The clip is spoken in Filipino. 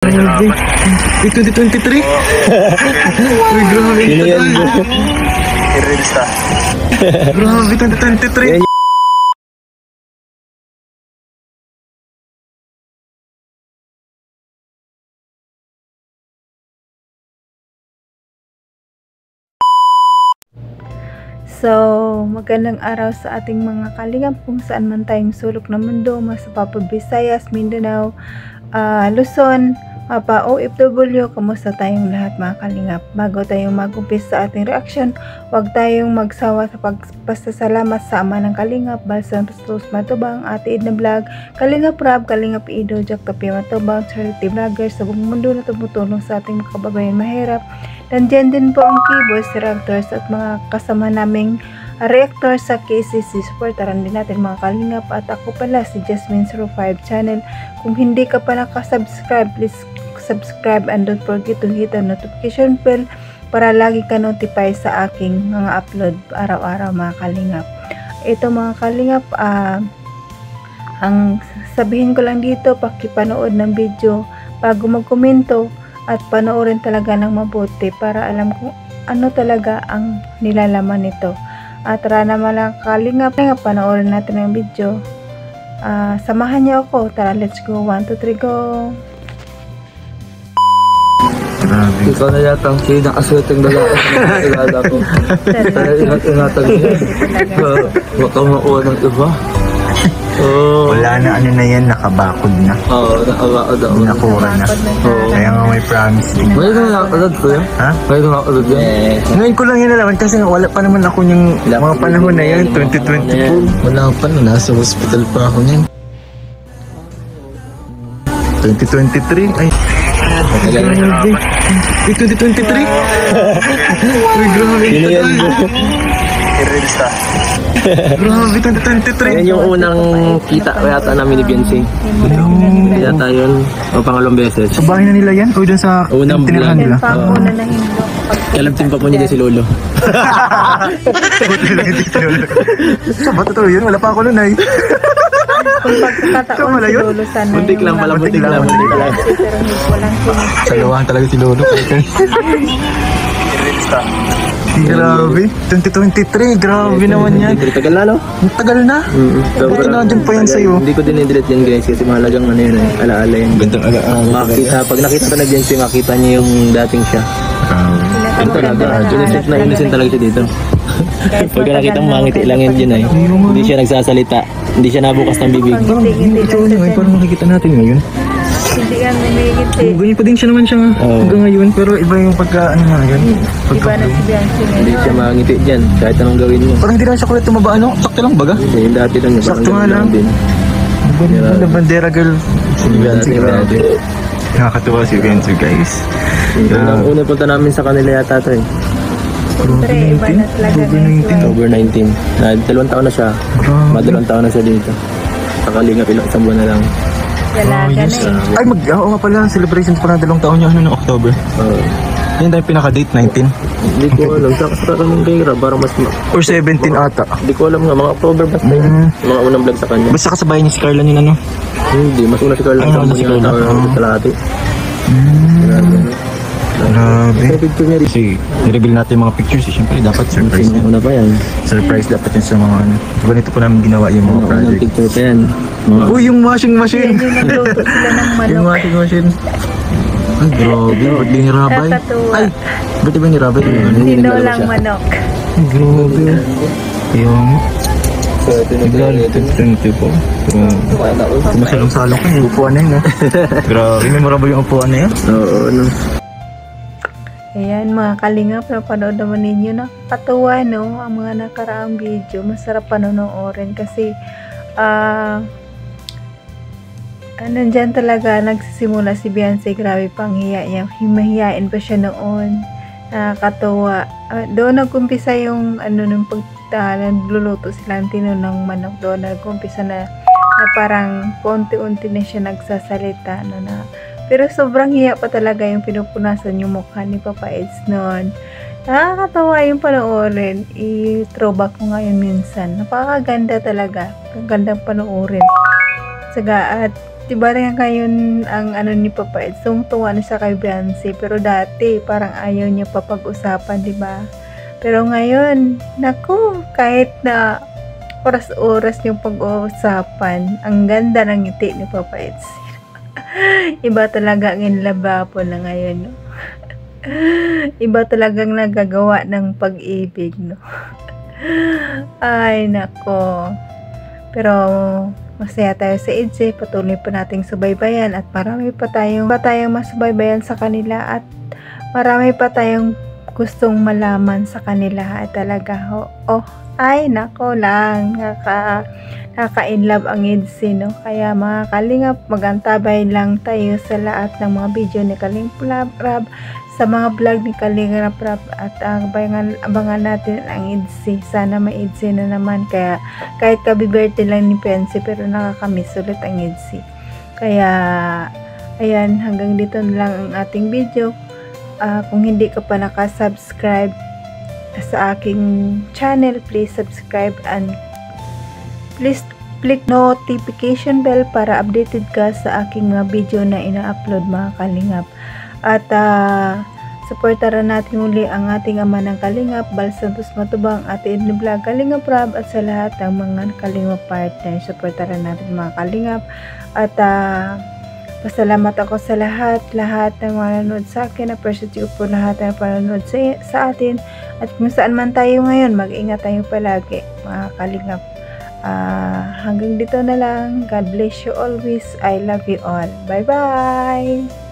Grabe. 2023? Uy, grabe. Sino yan? I-release Grabe, 2023. Yan. So, magandang araw sa ating mga kalingap kung saan man tayong sulok ng mundo, sa Papa Visayas, Mindanao, Luzon, Mapa OFW, kamusta tayong lahat mga kalingap? Bago tayong mag-umpisa sa ating reaction, huwag tayong magsawa sa pagpasasalamat sa ama ng kalingap, Balsam Tustos Matubang, Ate Edna Vlog, Kalingap Rab, Kalingap Ido, Jack Tapia Matubang, Charity Vloggers sa buong mundo na tumutulong sa ating mga kababayan mahirap. Nandiyan din po ang keyboards, reactors at mga kasama naming reactor sa KCC. Supportaran din natin mga kalingap. At ako pala si Jasmine05 channel. Kung hindi ka pa nakasubscribe, please subscribe and don't forget to hit the notification bell para lagi ka notify sa aking mga upload araw-araw mga kalingap. Ito mga kalingap, ang sabihin ko lang dito, pakipanood ng video bago magkomento at panoorin talaga ng mabuti para alam kung ano talaga ang nilalaman nito. At tara naman lang kalingap, panoorin natin ang video. Samahan niyo ako. Tara, let's go. 1, 2, 3, go. Grabe. Ikaw na yata ang pinakasweteng lalaki na kilala ko. Kaya ingat-ingatan niya. Huwag kang makuha ng iba. Wala na, ano na yan, nakabakod na. Oo, nakabakod ako. Nakura na. Kaya nga may promise din. Ngayon ka nakakalad ko yan? Ha? Ngayon ka nakakalad yan? Ngayon ko lang yan nalaman kasi wala pa naman ako yung mga panahon na yan, 2024. Wala pa na, nasa hospital pa ako niyan. 2023? Ay, Grabe. 2023? Uy, grabe. Sino yan? i-release na. Grabe, 2023. Yan yung unang kita yata namin ni Beyonce. Yata yun, o pangalawang beses. Sa bahay na nila yan? O dyan sa Unang tinirahan vlog. nila? Pa ako na nahindok. Kalabtin pa po niya si Lolo. Sa ba totoo yun? Wala pa ako nun ay. Kung pagkakataon Wala si yun? Lolo sana Muntik lang pala, muntik lang. pero walang Salawahan talaga si Lolo. i-release na. Grabe. 2023. Grabe naman yan. Tagal na, no? Ang tagal na. Bakit nandun pa yan sa'yo? Hindi ko din i-delete yan guys kasi mahalagang ano yun eh, alaala yan. Gandang alaala. Makita, pag nakita ka na Beyonce, makita niyo yung dating siya. Yun talaga, innocent talaga siya dito. Pagka nakita mo, mangiti lang yan dyan eh. Hindi siya nagsasalita, hindi siya nabukas ng bibig. Ngiti-ngiti Ito lang ngayon, parang makikita natin ngayon. Hindi ka namigiti. Ganyan pa din siya naman siya hanggang ngayon. Pero iba yung pagka, ano nga yan. Iba na si Bianchi Hindi siya ngayon. mangiti dyan, kahit anong gawin mo. Parang hindi na siya kulit tumaba, ano? Sakto lang baga. Hindi, yung dati lang. Sakto nga lang. Din. Ano, bandera girl. Si Beyonce, Grabe. grabe. Nakakatuwa si Beyonce, guys. Unang punta namin sa kanila yata ito eh. Siyempre, iba na talaga ngayon. October 19. 2 taon na siya. Madalawang taon na siya dito. Nakalingap isang buwan na lang. Dalaga na eh. Ay, oo nga pala. Celebration pa na 2 taon niya, ano, ng October. Yan tayo pinaka-date, 19. Hindi ko alam. Sa kami kay Rab, parang mas... Or 17 ata. Hindi ko alam nga, mga October basta yun. Mga unang vlog sa kanya. Basta kasabay niya si Carla yun, ano? Hindi, mas una si Carla. Ay, una si Carla. Sa lahati. Grabe. Sa picture niya rin. Kasi, nireveal natin yung mga pictures. Eh. Siyempre, dapat surprise Una pa yan. Surprise dapat yun sa mga ano. Ganito po namin ginawa yung mga Unang project. picture pa yan. Uy, yung washing machine! Yan yung nagluto sila ng Yung manok. washing machine. Ay, grabe. Ba't di ni Rabay? Nakakatuwa. Ay, ba't di ba ni Rabay? Tinolang manok. Ay, grabe. Yung... So, ito na Grabe, 20 po. Grabe. Masalong-salong ka, yung upuan na yun, ha? Grabe, memorable yung upuan na yun. Oo, ano. Ayan mga kalingap, napanood naman ninyo, nakakatuwa no, ang mga nakaraang video, masarap panonoorin kasi nandyan talaga nagsisimula si Beyonce, grabe pang hiya niya, himahiyain pa siya noon, nakakatuwa. Doon nag-umpisa yung ano, nung nagluluto sila ng tinunang manok, doon nag-umpisa na parang konti-unti na siya nagsasalita no, na pero sobrang hiya pa talaga yung pinupunasan yung mukha ni Papa Eds noon. Nakakatawa yung panoorin. I-throwback ko ngayon minsan. Napakaganda talaga. Ang gandang panoorin. Saga at Diba rin ngayon ang ano ni Papa Eds, tuwa na siya kay Beyonce. Pero dati, parang ayaw niya papag-usapan, diba? Pero ngayon, naku, kahit na oras-oras yung pag-uusapan, ang ganda ng ngiti ni Papa Eds. Iba talaga ang inlaba na ngayon, no? Iba talagang nagagawa ng pag-ibig, no? Ay, nako. Pero masaya tayo sa EDSA, patuloy pa nating subaybayan at marami pa tayong masubaybayan sa kanila at marami pa tayong gustong malaman sa kanila at talaga ay nako lang, nakaka-inlove ang EDSA, no? Kaya mga kalingap, magantabay lang tayo sa lahat ng mga video ni Kalingap Rab, sa mga vlog ni Kalingap Rab, at abangan natin ang EDSA. Sana may EDSA na naman, kaya kahit kabi-birthday lang ni Pensi, pero nakakamiss ulit ang EDSA. Kaya ayan, hanggang dito na lang ang ating video. Kung hindi ka pa nakasubscribe sa aking channel, please subscribe and please click notification bell para updated ka sa aking mga video na ina-upload, mga kalingap. At supportaran natin uli ang ating ama ng Kalingap, Bal Santos Matubang, Ate Edna Vlog, Kalingap Rab, at sa lahat ng mga Kalingap partner. Supportaran natin mga kalingap. At pasalamat ako sa lahat ng mga nanonood sa akin. Appreciate ko po lahat na panonood sa atin. At kung saan man tayo ngayon, mag-ingat tayo palagi, mga kalingap. Hanggang dito na lang. God bless you always. I love you all. Bye-bye!